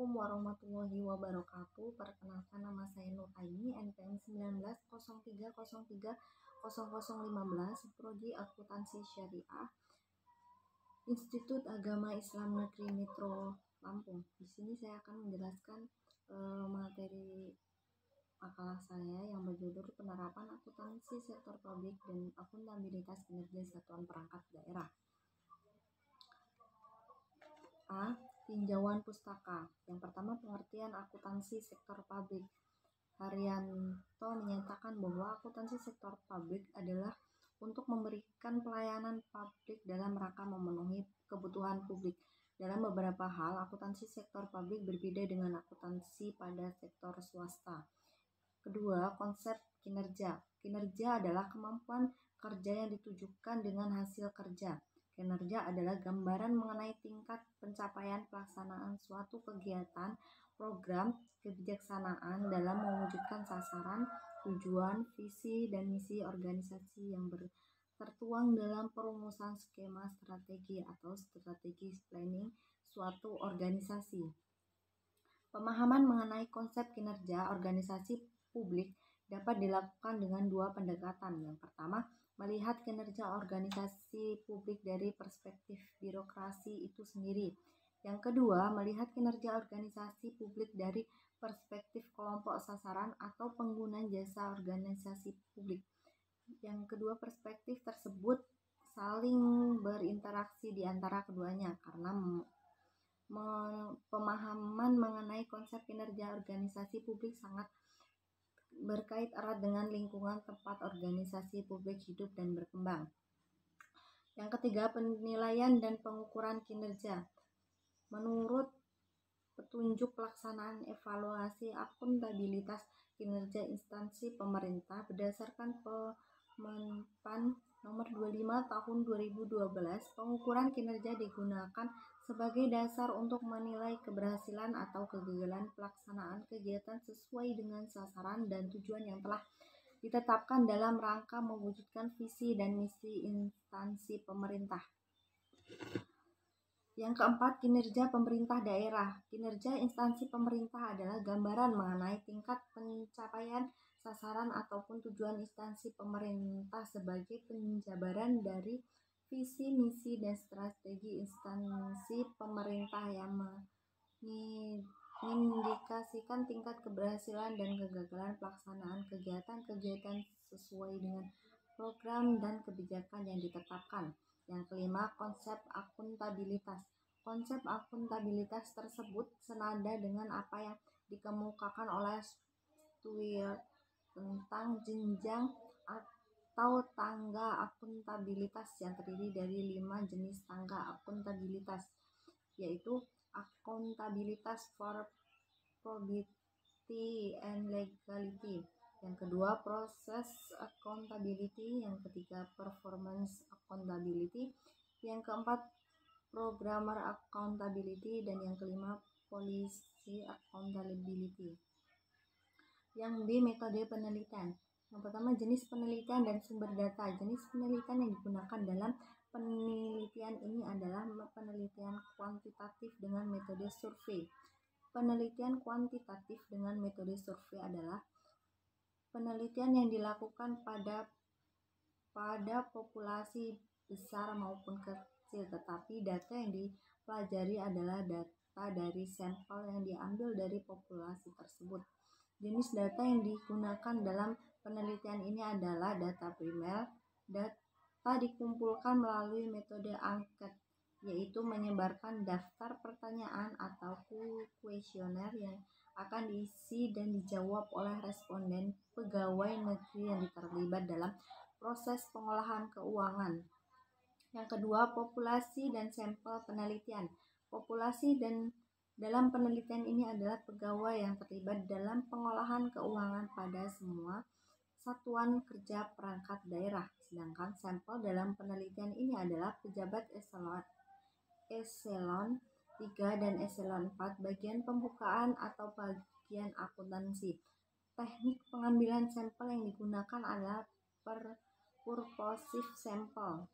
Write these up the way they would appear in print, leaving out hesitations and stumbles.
Assalamualaikum warahmatullahi wabarakatuh. Perkenalkan, nama saya Nur Aini, NPM 1903030015, Prodi Akuntansi Syariah, Institut Agama Islam Negeri Metro Lampung. Di sini saya akan menjelaskan materi makalah saya yang berjudul Penerapan Akuntansi Sektor Publik dan Akuntabilitas Kinerja Satuan Perangkat Daerah. A. Tinjauan pustaka. Yang pertama, pengertian akuntansi sektor publik. Haryanto menyatakan bahwa akuntansi sektor publik adalah untuk memberikan pelayanan publik dalam rangka memenuhi kebutuhan publik. Dalam beberapa hal, akuntansi sektor publik berbeda dengan akuntansi pada sektor swasta. Kedua, konsep kinerja. Kinerja adalah kemampuan kerja yang ditujukan dengan hasil kerja. Kinerja adalah gambaran mengenai tingkat pencapaian pelaksanaan suatu kegiatan, program, kebijaksanaan dalam mewujudkan sasaran, tujuan, visi, dan misi organisasi yang tertuang dalam perumusan skema strategi atau strategi planning suatu organisasi. Pemahaman mengenai konsep kinerja organisasi publik dapat dilakukan dengan dua pendekatan. Yang pertama, melihat kinerja organisasi publik dari perspektif birokrasi itu sendiri. Yang kedua, melihat kinerja organisasi publik dari perspektif kelompok sasaran atau pengguna jasa organisasi publik. Yang kedua perspektif tersebut saling berinteraksi di antara keduanya karena pemahaman mengenai konsep kinerja organisasi publik sangat berkait erat dengan lingkungan tempat organisasi publik hidup dan berkembang. Yang ketiga, penilaian dan pengukuran kinerja. Menurut petunjuk pelaksanaan evaluasi akuntabilitas kinerja instansi pemerintah berdasarkan Menpan nomor 25 tahun 2012, pengukuran kinerja digunakan sebagai dasar untuk menilai keberhasilan atau kegagalan pelaksanaan kegiatan sesuai dengan sasaran dan tujuan yang telah ditetapkan dalam rangka mewujudkan visi dan misi instansi pemerintah. Yang keempat, kinerja pemerintah daerah. Kinerja instansi pemerintah adalah gambaran mengenai tingkat pencapaian sasaran ataupun tujuan instansi pemerintah sebagai penjabaran dari visi, misi, dan strategi instansi pemerintah yang mengindikasikan tingkat keberhasilan dan kegagalan pelaksanaan kegiatan-kegiatan sesuai dengan program dan kebijakan yang ditetapkan. Yang kelima, konsep akuntabilitas. Konsep akuntabilitas tersebut senada dengan apa yang dikemukakan oleh Stewart tentang jenjang atau tangga akuntabilitas yang terdiri dari 5 jenis tangga akuntabilitas, yaitu akuntabilitas for probity and legality. Yang kedua, proses accountability. Yang ketiga, performance accountability. Yang keempat, programmer accountability. Dan yang kelima, policy accountability. Yang B, metode penelitian. Yang pertama, jenis penelitian dan sumber data. Jenis penelitian yang digunakan dalam penelitian ini adalah penelitian kuantitatif dengan metode survei. Penelitian kuantitatif dengan metode survei adalah penelitian yang dilakukan pada populasi besar maupun kecil, tetapi data yang dipelajari adalah data dari sampel yang diambil dari populasi tersebut. Jenis data yang digunakan dalam penelitian ini adalah data primer. Data dikumpulkan melalui metode angket, yaitu menyebarkan daftar pertanyaan atau kuesioner yang akan diisi dan dijawab oleh responden pegawai negeri yang terlibat dalam proses pengolahan keuangan. Yang kedua, populasi dan sampel penelitian. Populasi dan dalam penelitian ini adalah pegawai yang terlibat dalam pengolahan keuangan pada semua satuan kerja perangkat daerah. Sedangkan sampel dalam penelitian ini adalah pejabat eselon 3 dan eselon 4, bagian pembukaan atau bagian akuntansi. Teknik pengambilan sampel yang digunakan adalah purposive sample.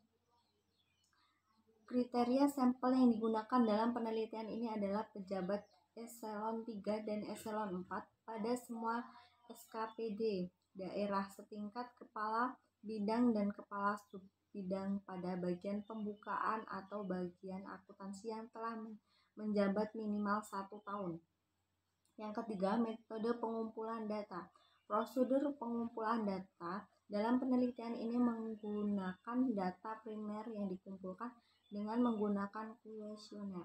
Kriteria sampel yang digunakan dalam penelitian ini adalah pejabat eselon 3 dan eselon 4 pada semua SKPD daerah setingkat kepala bidang dan kepala subbidang pada bagian pembukaan atau bagian akuntansi yang telah menjabat minimal 1 tahun. Yang ketiga, metode pengumpulan data. Prosedur pengumpulan data dalam penelitian ini menggunakan data primer yang dikumpulkan dengan menggunakan kuesioner.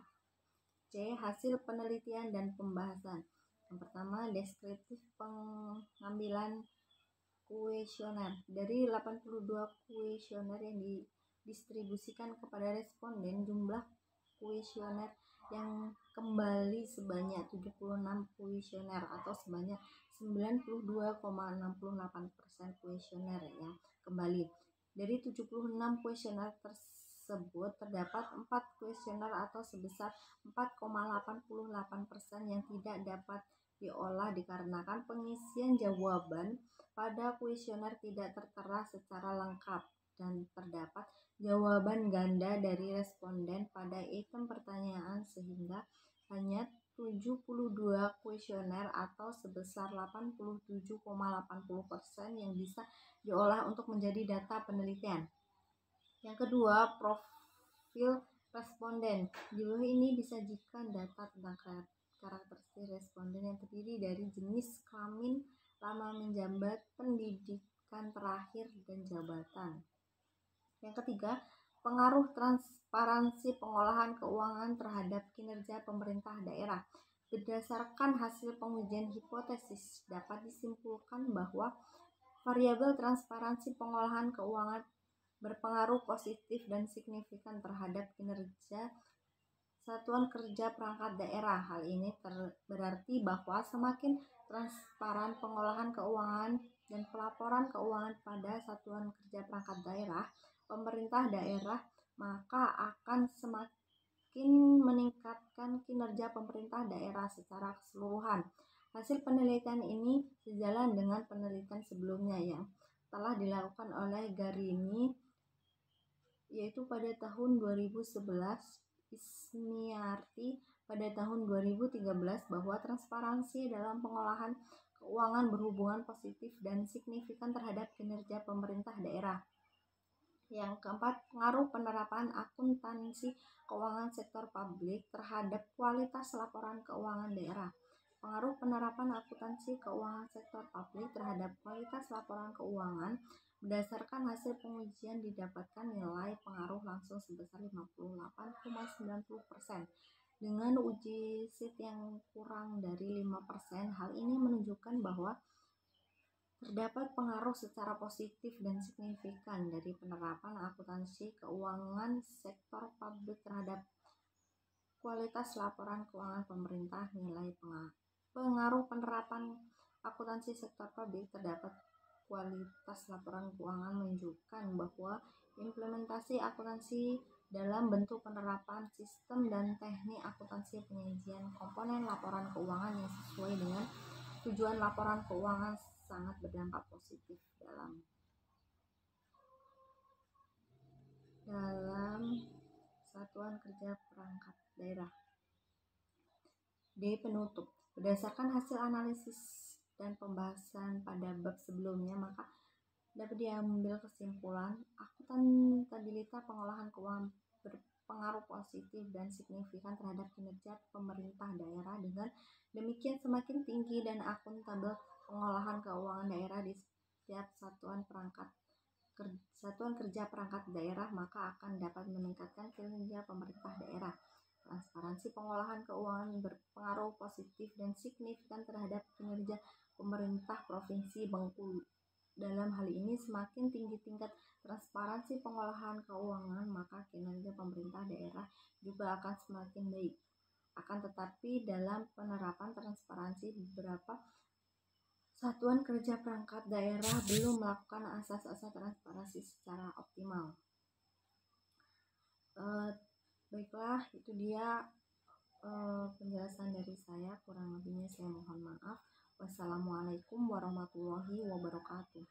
C. Hasil penelitian dan pembahasan. Yang pertama, deskriptif pengambilan kuesioner. Dari 82 kuesioner yang didistribusikan kepada responden, jumlah kuesioner yang kembali sebanyak 76 kuesioner atau sebanyak 92,68% kuesioner yang kembali. Dari 76 kuesioner tersebut terdapat 4 kuesioner atau sebesar 4,88% yang tidak dapat diolah dikarenakan pengisian jawaban pada kuesioner tidak tertera secara lengkap dan terdapat jawaban ganda dari responden pada item pertanyaan sehingga hanya 72 kuesioner atau sebesar 87,80% yang bisa diolah untuk menjadi data penelitian. Yang kedua, profil responden. Di bawah ini disajikan data tentang karakteristik responden yang terdiri dari jenis kelamin, lama menjabat, pendidikan terakhir, dan jabatan. Yang ketiga, pengaruh transparansi pengolahan keuangan terhadap kinerja pemerintah daerah. Berdasarkan hasil pengujian hipotesis, dapat disimpulkan bahwa variabel transparansi pengolahan keuangan berpengaruh positif dan signifikan terhadap kinerja satuan kerja perangkat daerah. Hal ini berarti bahwa semakin transparan pengolahan keuangan dan pelaporan keuangan pada satuan kerja perangkat daerah, pemerintah daerah, maka akan semakin meningkatkan kinerja pemerintah daerah secara keseluruhan. Hasil penelitian ini sejalan dengan penelitian sebelumnya yang telah dilakukan oleh Garini, yaitu pada tahun 2011, Ismiarti pada tahun 2013, bahwa transparansi dalam pengolahan keuangan berhubungan positif dan signifikan terhadap kinerja pemerintah daerah. Yang keempat, pengaruh penerapan akuntansi keuangan sektor publik terhadap kualitas laporan keuangan daerah. Pengaruh penerapan akuntansi keuangan sektor publik terhadap kualitas laporan keuangan berdasarkan hasil pengujian didapatkan nilai pengaruh langsung sebesar 58,90%. Dengan uji SIT yang kurang dari 5%, hal ini menunjukkan bahwa terdapat pengaruh secara positif dan signifikan dari penerapan akuntansi keuangan sektor publik terhadap kualitas laporan keuangan pemerintah. Nilai pengaruh penerapan akuntansi sektor publik terdapat kualitas laporan keuangan menunjukkan bahwa implementasi akuntansi dalam bentuk penerapan sistem dan teknik akuntansi penyajian komponen laporan keuangan yang sesuai dengan tujuan laporan keuangan sangat berdampak positif dalam satuan kerja perangkat daerah. D. Penutup. Berdasarkan hasil analisis dan pembahasan pada bab sebelumnya, maka dapat diambil kesimpulan akuntabilitas pengolahan keuangan berpengaruh positif dan signifikan terhadap kinerja pemerintah daerah. Dengan demikian, semakin tinggi dan akuntabel pengolahan keuangan daerah di setiap satuan kerja perangkat daerah, maka akan dapat meningkatkan kinerja pemerintah daerah. Transparansi pengolahan keuangan berpengaruh positif dan signifikan terhadap kinerja pemerintah Provinsi Bengkulu. Dalam hal ini, semakin tinggi tingkat transparansi pengolahan keuangan, maka kinerja pemerintah daerah juga akan semakin baik. Akan tetapi, dalam penerapan transparansi, beberapa satuan kerja perangkat daerah belum melakukan asas-asas transparansi secara optimal. Baiklah, itu dia penjelasan dari saya. Kurang lebihnya saya mohon maaf. Wassalamualaikum warahmatullahi wabarakatuh.